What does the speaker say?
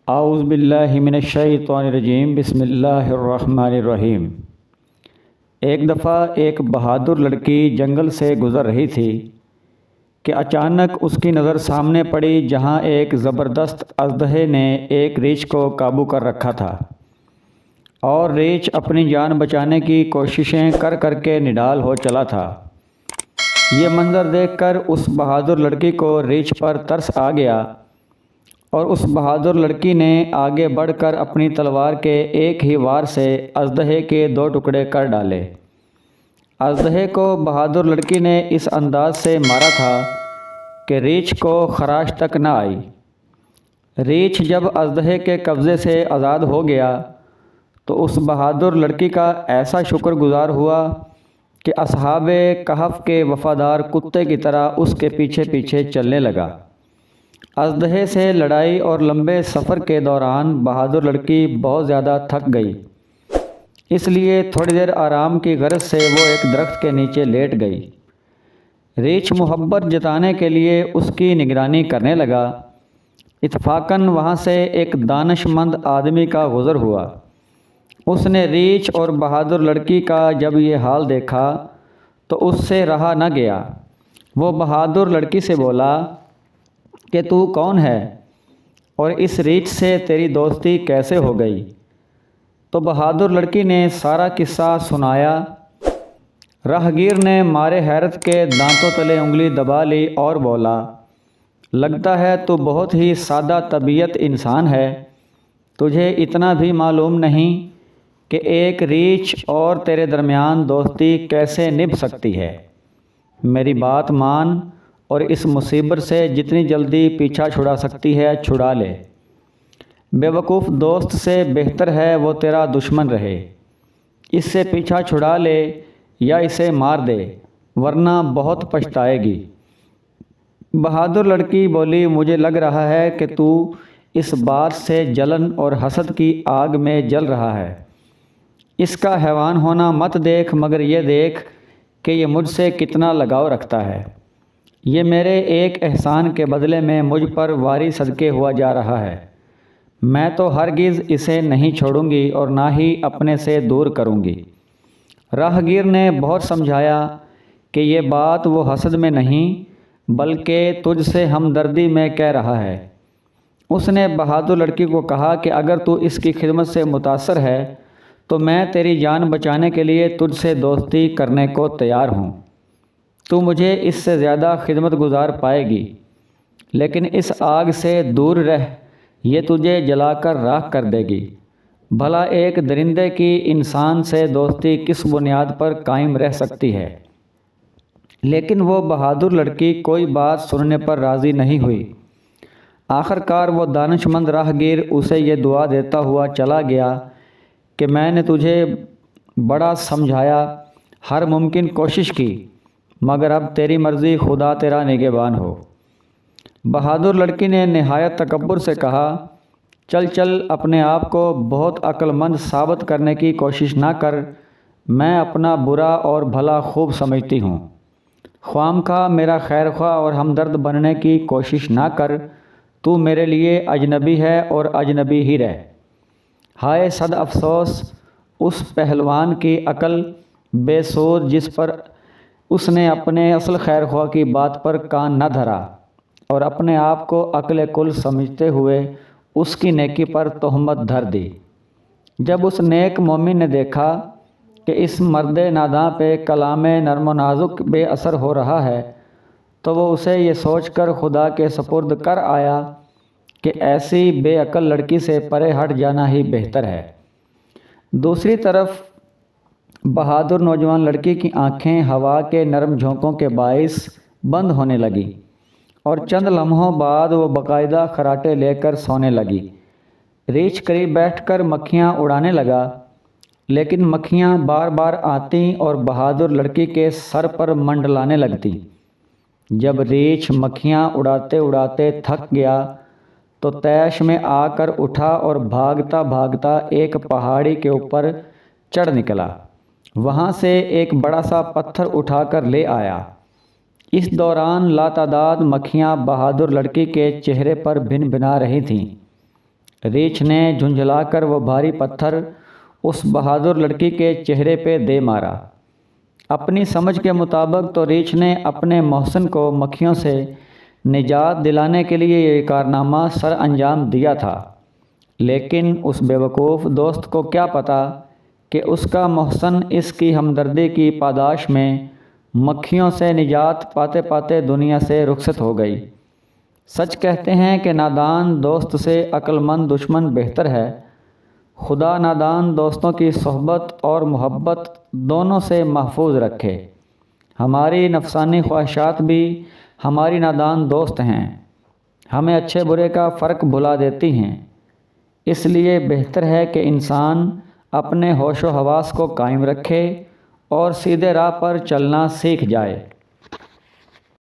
اعوذ باللہ من الشیطان الرجیم بسم اللہ الرحمن الرحیم۔ ایک دفعہ ایک بہادر لڑکی جنگل سے گزر رہی تھی کہ اچانک اس کی نظر سامنے پڑی جہاں ایک زبردست اژدہے نے ایک ریچھ کو قابو کر رکھا تھا اور ریچھ اپنی جان بچانے کی کوششیں کر کر کے نڈال ہو چلا تھا۔ یہ منظر دیکھ کر اس بہادر لڑکی کو ریچھ پر ترس آ گیا اور اس بہادر لڑکی نے آگے بڑھ کر اپنی تلوار کے ایک ہی وار سے اژدہے کے 2 ٹکڑے کر ڈالے۔ اژدہے کو بہادر لڑکی نے اس انداز سے مارا تھا کہ ریچھ کو خراش تک نہ آئی۔ ریچھ جب اژدہے کے قبضے سے آزاد ہو گیا تو اس بہادر لڑکی کا ایسا شکر گزار ہوا کہ اصحاب کہف کے وفادار کتے کی طرح اس کے پیچھے پیچھے چلنے لگا۔ اژدہے سے لڑائی اور لمبے سفر کے دوران بہادر لڑکی بہت زیادہ تھک گئی، اس لیے تھوڑی دیر آرام کی غرض سے وہ ایک درخت کے نیچے لیٹ گئی۔ ریچھ محبت جتانے کے لیے اس کی نگرانی کرنے لگا۔ اتفاقاً وہاں سے ایک دانش مند آدمی کا گزر ہوا۔ اس نے ریچھ اور بہادر لڑکی کا جب یہ حال دیکھا تو اس سے رہا نہ گیا۔ وہ بہادر لڑکی سے بولا کہ تو کون ہے اور اس ریچھ سے تیری دوستی کیسے ہو گئی؟ تو بہادر لڑکی نے سارا قصہ سنایا۔ راہگیر نے مارے حیرت کے دانتوں تلے انگلی دبا لی اور بولا، لگتا ہے تو بہت ہی سادہ طبیعت انسان ہے، تجھے اتنا بھی معلوم نہیں کہ ایک ریچھ اور تیرے درمیان دوستی کیسے نبھ سکتی ہے۔ میری بات مان اور اس مصیبت سے جتنی جلدی پیچھا چھڑا سکتی ہے چھڑا لے۔ بے وقوف دوست سے بہتر ہے وہ تیرا دشمن رہے۔ اس سے پیچھا چھڑا لے یا اسے مار دے ورنہ بہت پچھتائے گی۔ بہادر لڑکی بولی، مجھے لگ رہا ہے کہ تو اس بات سے جلن اور حسد کی آگ میں جل رہا ہے۔ اس کا حیوان ہونا مت دیکھ، مگر یہ دیکھ کہ یہ مجھ سے کتنا لگاؤ رکھتا ہے۔ یہ میرے ایک احسان کے بدلے میں مجھ پر واری صدقے ہوا جا رہا ہے۔ میں تو ہرگز اسے نہیں چھوڑوں گی اور نہ ہی اپنے سے دور کروں گی۔ راہگیر نے بہت سمجھایا کہ یہ بات وہ حسد میں نہیں بلکہ تجھ سے ہمدردی میں کہہ رہا ہے۔ اس نے بہادر لڑکی کو کہا کہ اگر تو اس کی خدمت سے متاثر ہے تو میں تیری جان بچانے کے لیے تجھ سے دوستی کرنے کو تیار ہوں۔ تو مجھے اس سے زیادہ خدمت گزار پائے گی، لیکن اس آگ سے دور رہ، یہ تجھے جلا کر راکھ کر دے گی۔ بھلا ایک درندے کی انسان سے دوستی کس بنیاد پر قائم رہ سکتی ہے؟ لیکن وہ بہادر لڑکی کوئی بات سننے پر راضی نہیں ہوئی۔ آخر کار وہ دانش مند راہگیر اسے یہ دعا دیتا ہوا چلا گیا کہ میں نے تجھے بڑا سمجھایا، ہر ممکن کوشش کی، مگر اب تیری مرضی، خدا تیرا نگہبان ہو۔ بہادر لڑکی نے نہایت تکبر سے کہا، چل چل، اپنے آپ کو بہت عقل مند ثابت کرنے کی کوشش نہ کر، میں اپنا برا اور بھلا خوب سمجھتی ہوں۔ خواہ خواہ میرا خیر خواہ اور ہمدرد بننے کی کوشش نہ کر، تو میرے لیے اجنبی ہے اور اجنبی ہی رہ۔ ہائے صد افسوس اس پہلوان کی عقل بے سود جس پر اس نے اپنے اصل خیر خواہ کی بات پر کان نہ دھرا اور اپنے آپ کو عقل کل سمجھتے ہوئے اس کی نیکی پر تہمت دھر دی۔ جب اس نیک مومن نے دیکھا کہ اس مرد ناداں پہ کلام نرم و نازک بے اثر ہو رہا ہے تو وہ اسے یہ سوچ کر خدا کے سپرد کر آیا کہ ایسی بے عقل لڑکی سے پرے ہٹ جانا ہی بہتر ہے۔ دوسری طرف بہادر نوجوان لڑکی کی آنکھیں ہوا کے نرم جھونکوں کے باعث بند ہونے لگی اور چند لمحوں بعد وہ باقاعدہ خراٹے لے کر سونے لگی۔ ریچھ قریب بیٹھ کر مکھیاں اڑانے لگا، لیکن مکھیاں بار بار آتیں اور بہادر لڑکی کے سر پر منڈلانے لگتیں۔ جب ریچھ مکھیاں اڑاتے اڑاتے تھک گیا تو طیش میں آ کر اٹھا اور بھاگتا بھاگتا ایک پہاڑی کے اوپر چڑھ نکلا۔ وہاں سے ایک بڑا سا پتھر اٹھا کر لے آیا۔ اس دوران لاتعداد مکھیاں بہادر لڑکی کے چہرے پر بھن بھنا رہی تھیں۔ ریچھ نے جھنجھلا کر وہ بھاری پتھر اس بہادر لڑکی کے چہرے پہ دے مارا۔ اپنی سمجھ کے مطابق تو ریچھ نے اپنے محسن کو مکھیوں سے نجات دلانے کے لیے یہ کارنامہ سر انجام دیا تھا، لیکن اس بیوقوف دوست کو کیا پتہ کہ اس کا محسن اس کی ہمدردی کی پاداش میں مکھیوں سے نجات پاتے پاتے دنیا سے رخصت ہو گئی۔ سچ کہتے ہیں کہ نادان دوست سے عقل مند دشمن بہتر ہے۔ خدا نادان دوستوں کی صحبت اور محبت دونوں سے محفوظ رکھے۔ ہماری نفسانی خواہشات بھی ہماری نادان دوست ہیں، ہمیں اچھے برے کا فرق بھلا دیتی ہیں۔ اس لیے بہتر ہے کہ انسان اپنے ہوش و حواس کو قائم رکھے اور سیدھے راہ پر چلنا سیکھ جائے۔